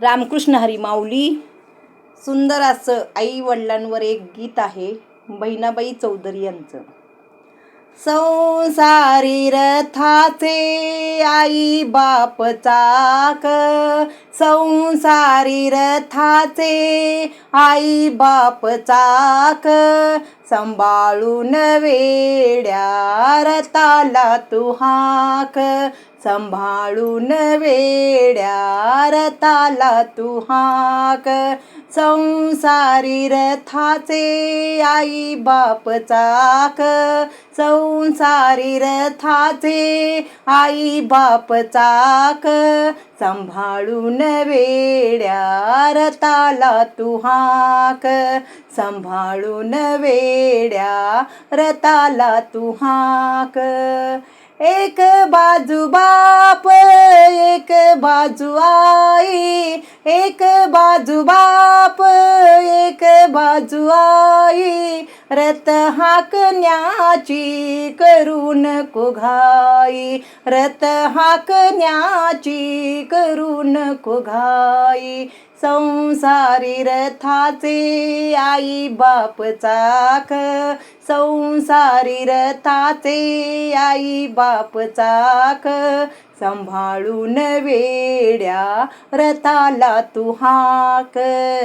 रामकृष्ण हरी माऊली. सुंदर असं आई वडिलांवर एक गीत आहे, बहिणाबाई चौधरी यांचं. संसारी रथाचे आई बाप चाक, संसारी रथाचे आई बाप चाक, सांभाळून वेड्या रथाला तू हाक, सांभाळून वेड्या रथाला तू हाक. संसारी रथाचे आई बाप चाक, संसारी रथाचे आई बाप चाक, सांभाळून वेड्या रथाला तू हाक, सांभाळून वेड्या रथाला तू हाक. एक बाजू बाप एक बाजू आई, एक बाजू बाप एक बाजू आई, रथ हाकण्याची करू नको घाई, रथ हाकण्याची करू नको घाई. संसारी रथाचे आई बाप चाक, संसारी रथाचे आई बाप चाक, सांभाळून वेड्या रथाला तू हाक,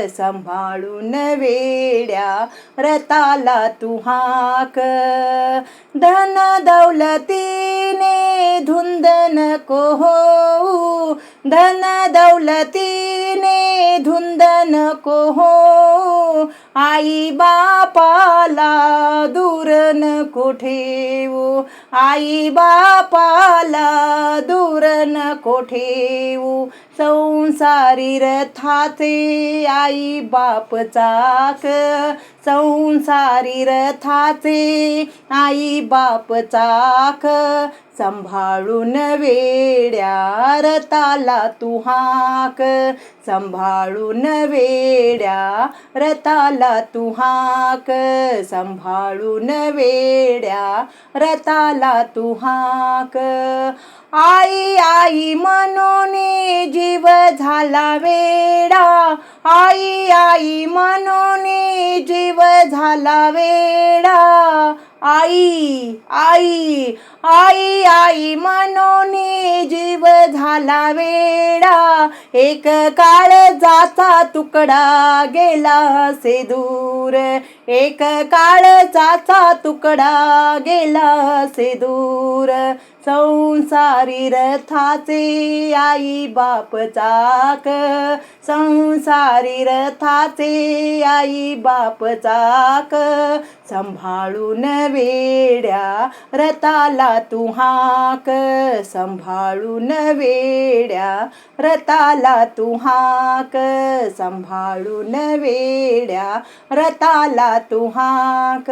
सांभाळून वेड्या रथाला तू हाक. धन दौलतीने धुंद नको होऊ, धन दौलतीने धुंद नको होऊ, आई बापाला दूर नको ठेवू, आई बापाला दूर नको ठेवू. संसारी रथाचे आई बाप चाक, संसारी रथाचे आई बाप चाक, सांभाळून वेड्या रथाला तू हाक, सांभाळून वेड्या रथाला तू हाक, सांभाळून वेड्या रथाला तू हाक. आई आई म्हणून जीव झाला वेडा, आई आई म्हणून जीव झाला वेडा, आई आई आई आई म्हणून जीव झाला वेडा. एक काळ जाचा तुकडा गेला से दूर, एक काळ जाचा तुकडा गेला से दूर. संसारी रथाचे आई बाप चाक, संसारी रथाचे आई बाप चाक, सांभाळून वेड्या रथाला तू हाक, सांभाळून वेड्या रथाला तू हाक, सांभाळून वेड्या रथाला तू हाक.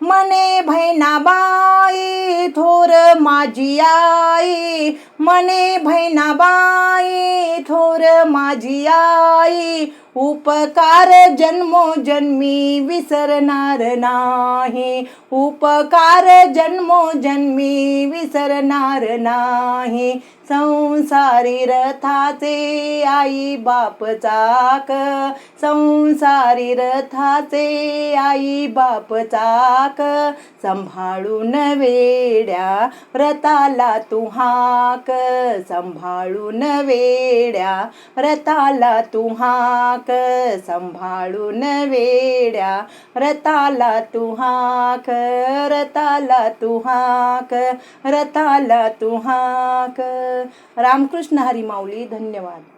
मने बहिणाबाई थोर माझी आई, मने बहिणाबाई थोर माझी आई, उपकार जन्मोजन्मी विसरणार नाही, उपकार जन्मोजन्मी विसरणार नाही. संसारी रथाचे आई बाप चाक, संसारी रथाचे आई बाप चाक, सांभाळून वेड्या रथाला तू हाक, सांभाळून वेड्या रथाला तू हाक, सांभाळून वेड्या रथाला तू हाक, रथाला तू हाक, रथाला तू हाक. रामकृष्ण हरी माऊली. धन्यवाद.